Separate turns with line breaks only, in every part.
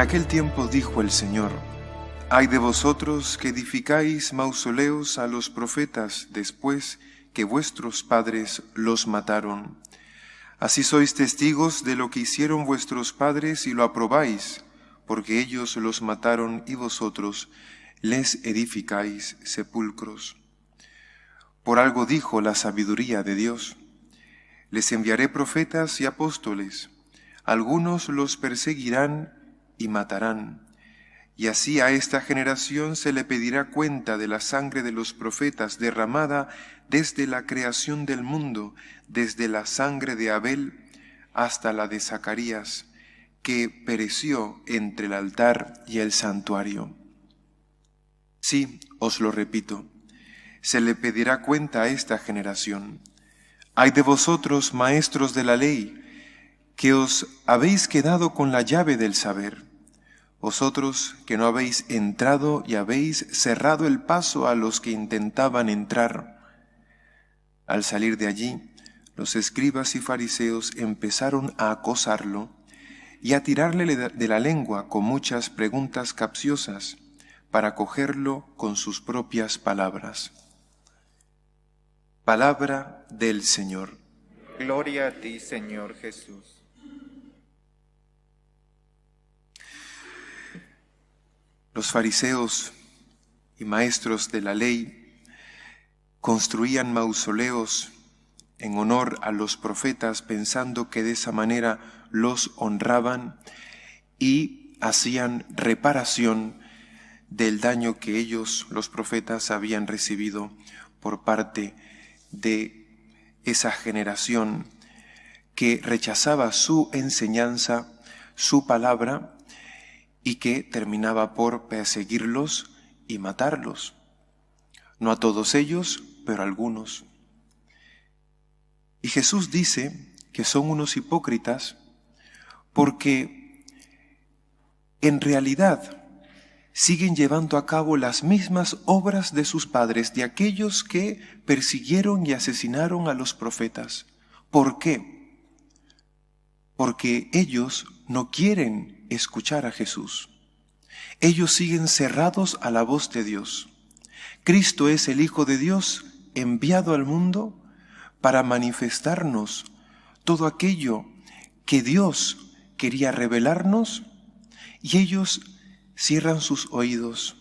aquel tiempo dijo el Señor: Ay de vosotros que edificáis mausoleos a los profetas después que vuestros padres los mataron. Así sois testigos de lo que hicieron vuestros padres y lo aprobáis, porque ellos los mataron y vosotros les edificáis sepulcros. Por algo dijo la sabiduría de Dios: les enviaré profetas y apóstoles, algunos los perseguirán y matarán, y así a esta generación se le pedirá cuenta de la sangre de los profetas derramada desde la creación del mundo, desde la sangre de Abel hasta la de Zacarías, que pereció entre el altar y el santuario. Sí, os lo repito, se le pedirá cuenta a esta generación. Ay de vosotros, maestros de la ley, que os habéis quedado con la llave del saber, vosotros que no habéis entrado y habéis cerrado el paso a los que intentaban entrar. Al salir de allí, los escribas y fariseos empezaron a acosarlo y a tirarle de la lengua con muchas preguntas capciosas para cogerlo con sus propias palabras. Palabra del Señor.
Gloria a ti, Señor Jesús.
Los fariseos y maestros de la ley construían mausoleos en honor a los profetas, pensando que de esa manera los honraban y hacían reparación del daño que ellos, los profetas, habían recibido por parte de esa generación que rechazaba su enseñanza, su palabra, y que terminaba por perseguirlos y matarlos. No a todos ellos, pero a algunos. Y Jesús dice que son unos hipócritas porque en realidad siguen llevando a cabo las mismas obras de sus padres, de aquellos que persiguieron y asesinaron a los profetas. ¿Por qué? Porque ellos no quieren escuchar a Jesús. Ellos siguen cerrados a la voz de Dios. Cristo es el Hijo de Dios enviado al mundo para manifestarnos todo aquello que Dios quería revelarnos, y ellos cierran sus oídos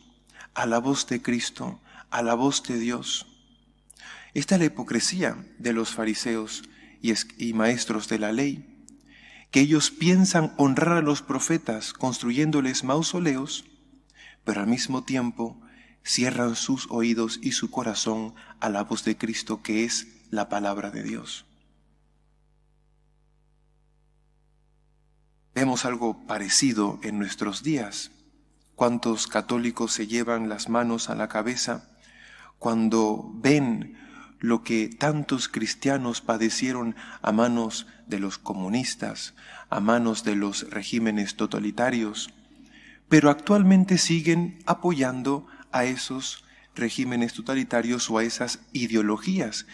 a la voz de Cristo, a la voz de Dios. Esta es la hipocresía de los fariseos y maestros de la ley, que ellos piensan honrar a los profetas construyéndoles mausoleos, pero al mismo tiempo cierran sus oídos y su corazón a la voz de Cristo, que es la palabra de Dios. Vemos algo parecido en nuestros días. ¿Cuántos católicos se llevan las manos a la cabeza cuando ven lo que tantos cristianos padecieron a manos de los comunistas, a manos de los regímenes totalitarios, pero actualmente siguen apoyando a esos regímenes totalitarios o a esas ideologías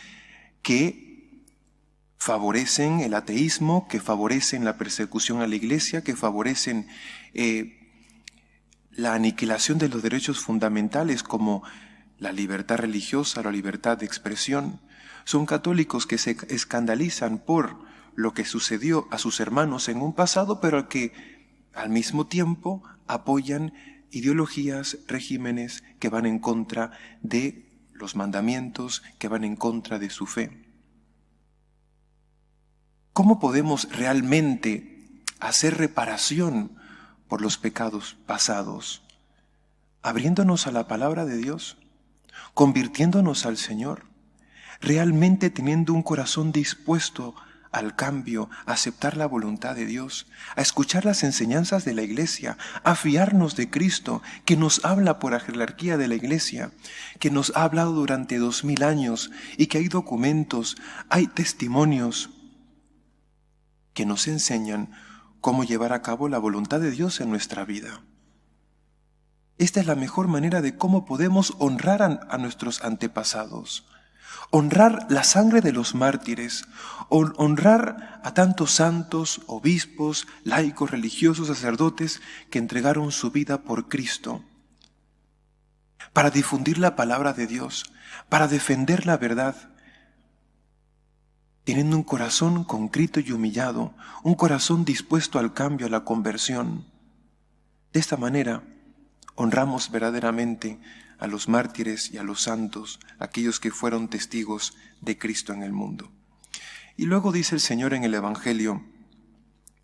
que favorecen el ateísmo, que favorecen la persecución a la Iglesia, que favorecen la aniquilación de los derechos fundamentales como la libertad religiosa, la libertad de expresión? Son católicos que se escandalizan por lo que sucedió a sus hermanos en un pasado, pero que al mismo tiempo apoyan ideologías, regímenes que van en contra de los mandamientos, que van en contra de su fe. ¿Cómo podemos realmente hacer reparación por los pecados pasados? Abriéndonos a la palabra de Dios, convirtiéndonos al Señor, realmente teniendo un corazón dispuesto al cambio, a aceptar la voluntad de Dios, a escuchar las enseñanzas de la Iglesia, a fiarnos de Cristo, que nos habla por la jerarquía de la Iglesia, que nos ha hablado durante 2000 años y que hay documentos, hay testimonios que nos enseñan cómo llevar a cabo la voluntad de Dios en nuestra vida. Esta es la mejor manera de cómo podemos honrar a nuestros antepasados, Honrar la sangre de los mártires, honrar a tantos santos, obispos, laicos, religiosos, sacerdotes que entregaron su vida por Cristo, para difundir la palabra de Dios, para defender la verdad, teniendo un corazón contrito y humillado, un corazón dispuesto al cambio, a la conversión. De esta manera, honramos verdaderamente a los mártires y a los santos, aquellos que fueron testigos de Cristo en el mundo. Y luego dice el Señor en el Evangelio: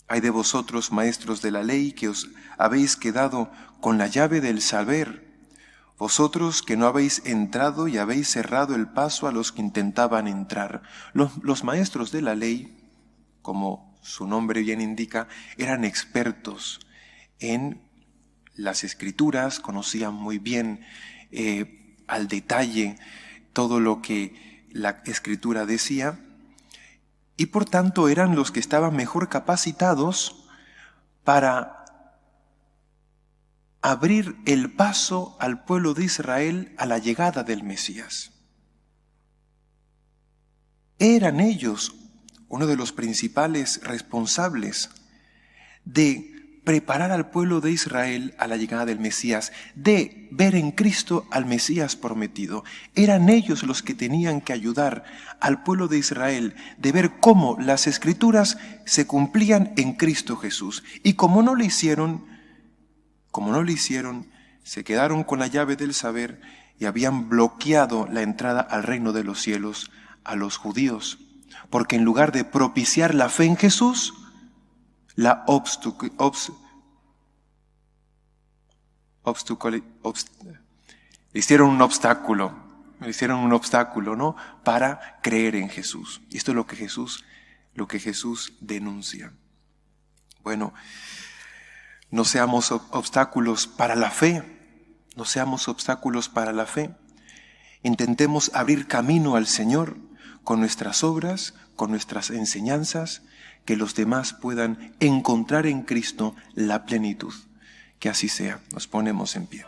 «Ay de vosotros, maestros de la ley, que os habéis quedado con la llave del saber, vosotros que no habéis entrado y habéis cerrado el paso a los que intentaban entrar». Los maestros de la ley, como su nombre bien indica, eran expertos en las Escrituras, conocían muy bien al detalle todo lo que la Escritura decía, y por tanto eran los que estaban mejor capacitados para abrir el paso al pueblo de Israel a la llegada del Mesías. Eran ellos uno de los principales responsables de preparar al pueblo de Israel a la llegada del Mesías, de ver en Cristo al Mesías prometido. Eran ellos los que tenían que ayudar al pueblo de Israel de ver cómo las Escrituras se cumplían en Cristo Jesús. Y como no lo hicieron, se quedaron con la llave del saber y habían bloqueado la entrada al reino de los cielos a los judíos. Porque en lugar de propiciar la fe en Jesús, le hicieron un obstáculo, ¿no?, para creer en Jesús. Y esto es lo que Jesús denuncia. Bueno, no seamos obstáculos para la fe, Intentemos abrir camino al Señor con nuestras obras, con nuestras enseñanzas, que los demás puedan encontrar en Cristo la plenitud. Que así sea. Nos ponemos en pie.